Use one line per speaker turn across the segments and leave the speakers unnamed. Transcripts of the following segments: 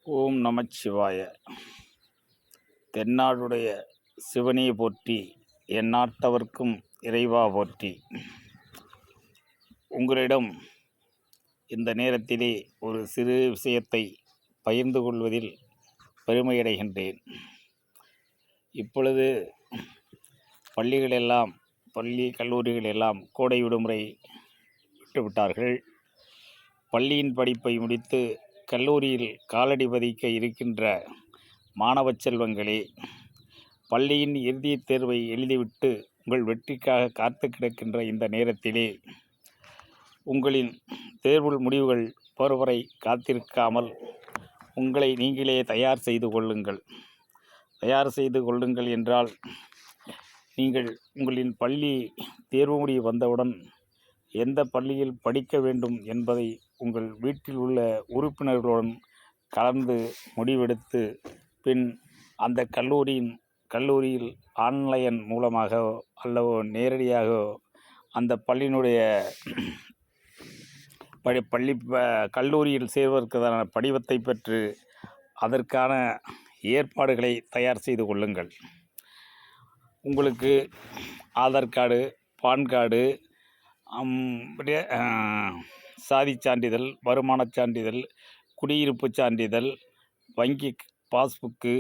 ஓம் நமச்சிவாய. தென்னாடுடைய சிவனே போற்றி, எந்நாட்டவர்க்கும் இறைவா போற்றி. உங்களிடம் இந்த நேரத்திலே ஒரு சிறு விஷயத்தை பகிர்ந்து கொள்வதில் பெருமையடைகின்றேன். இப்பொழுது பள்ளி கல்லூரிகள் எல்லாம் கோடை விடுமுறை விட்டுவிட்டார்கள். பள்ளியின் படிப்பை முடித்து கல்லூரியில் காலடி பதிக்க இருக்கின்ற மாணவ செல்வங்களே, பள்ளியின் இறுதித் தேர்வை எழுதிவிட்டு உங்கள் வெற்றிக்காக காத்து கிடக்கின்ற இந்த நேரத்திலே உங்களின் தேர்வு முடிவுகள் வரை காத்திருக்காமல் உங்களை நீங்களே தயார் செய்து கொள்ளுங்கள் என்றால், நீங்கள் உங்களின் பள்ளி தேர்வு முடிவு வந்தவுடன் எந்த பள்ளியில் படிக்க வேண்டும் என்பதை உங்கள் வீட்டில் உள்ள உறுப்பினர்களுடன் கலந்து முடிவெடுத்து, பின் அந்த கல்லூரியில் ஆன்லைன் மூலமாக அல்லவோ நேரடியாக அந்த பள்ளியினுடைய கல்லூரியில் சேர்வதற்கான படிவத்தை பெற்று அதற்கான ஏற்பாடுகளை தயார் செய்து கொள்ளுங்கள். உங்களுக்கு ஆதார் கார்டு, பான் கார்டு, சாதிச் சான்றிதழ், வருமானச் சான்றிதழ், குடியிருப்புச் சான்றிதழ், வங்கி பாஸ்புக்கு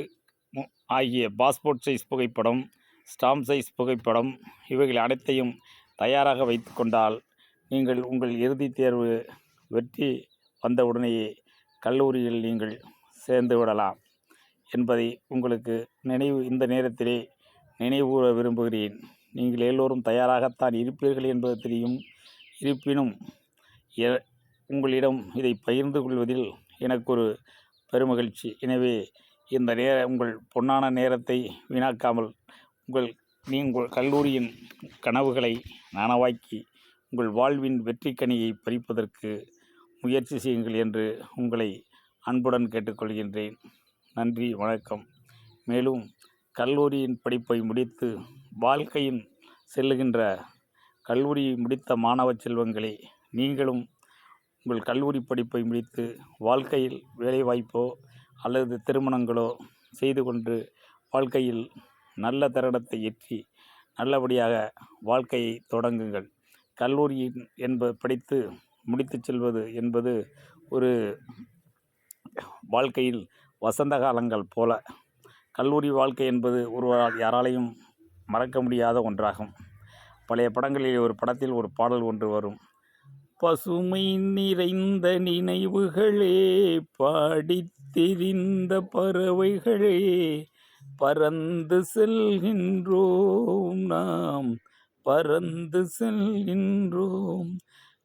ஆகிய பாஸ்போர்ட் சைஸ் புகைப்படம், ஸ்டாம்ப் சைஸ் புகைப்படம் இவைகள் அனைத்தையும் தயாராக வைத்து கொண்டால் நீங்கள் உங்கள் இறுதித் தேர்வு வெற்றி வந்தவுடனேயே கல்லூரியில் நீங்கள் சேர்ந்து விடலாம் என்பதை உங்களுக்கு இந்த நேரத்திலே நினைவூர விரும்புகிறேன். நீங்கள் எல்லோரும் தயாராகத்தான் இருப்பீர்கள் என்பது தெரியும். இருப்பினும் உங்களிடம் இதை பகிர்ந்து கொள்வதில் எனக்கு ஒரு பெருமகிழ்ச்சி. எனவே இந்த உங்கள் பொன்னான நேரத்தை வீணாக்காமல் நீங்கள் கல்லூரியின் கனவுகளை நனவாக்கி உங்கள் வாழ்வின் வெற்றிக்கனியை பறிப்பதற்கு முயற்சி செய்யுங்கள் என்று உங்களை அன்புடன் கேட்டுக்கொள்கின்றேன். நன்றி, வணக்கம். மேலும் கல்லூரியின் படிப்பை முடித்து வாழ்க்கையின் செல்லுகின்ற கல்லூரி முடித்த மாணவ செல்வங்களே, நீங்களும் உங்கள் கல்லூரி படிப்பை முடித்து வாழ்க்கையில் வேலைவாய்ப்போ அல்லது திருமணங்களோ செய்து கொண்டு வாழ்க்கையில் நல்ல தருணத்தை எட்டி நல்லபடியாக வாழ்க்கையை தொடங்குங்கள். கல்லூரியின் படித்து முடித்து செல்வது என்பது ஒரு வாழ்க்கையில் வசந்த காலங்கள் போல. கல்லூரி வாழ்க்கை என்பது யாராலையும் மறக்க முடியாத ஒன்றாகும். பழைய படங்களில் ஒரு படத்தில் ஒரு பாடல் ஒன்று வரும். பசுமை நிறைந்த நினைவுகளே, பாடித் திரிந்த பறவைகளே, பறந்து செல்கின்றோம் நாம், பறந்து செல்கின்றோம்.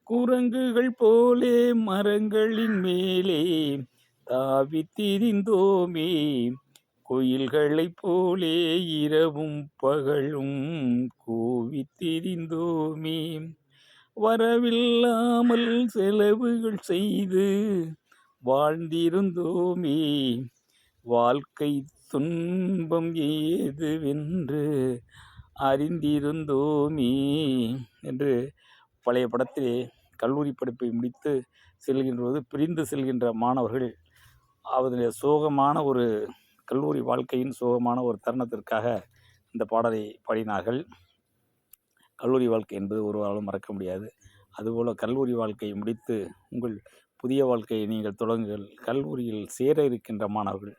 குரங்குகள் போலே மரங்களின் மேலே தாவி திரிந்தோமே, குயில்களைப் போலே இரவும் பகலும் கூவி திரிந்தோமே. வரவில்லாமல் செலவுகள் செய்து வாழ்ந்திருந்தோமே, வாழ்க்கை துன்பம் ஏதுவென்று அறிந்திருந்தோமே என்று பழைய படத்திலே கல்லூரி படிப்பை முடித்து செல்கின்றது பிரிந்து செல்கின்ற மாணவர்கள் அவருடைய சோகமான ஒரு கல்லூரி வாழ்க்கையின் சோகமான ஒரு தருணத்திற்காக இந்த பாடலை பாடினார்கள். கல்லூரி வாழ்க்கை என்பது ஒருவராலும் மறக்க முடியாது. அதுபோல் கல்லூரி வாழ்க்கையை முடித்து உங்கள் புதிய வாழ்க்கையை நீங்கள் தொடங்குங்கள். கல்லூரியில் சேர இருக்கின்ற மாணவர்கள்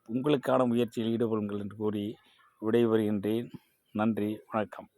உங்களுக்கான முயற்சியில் ஈடுபடுங்கள் என்று கூறி விடைபெறுகின்றேன். நன்றி, வணக்கம்.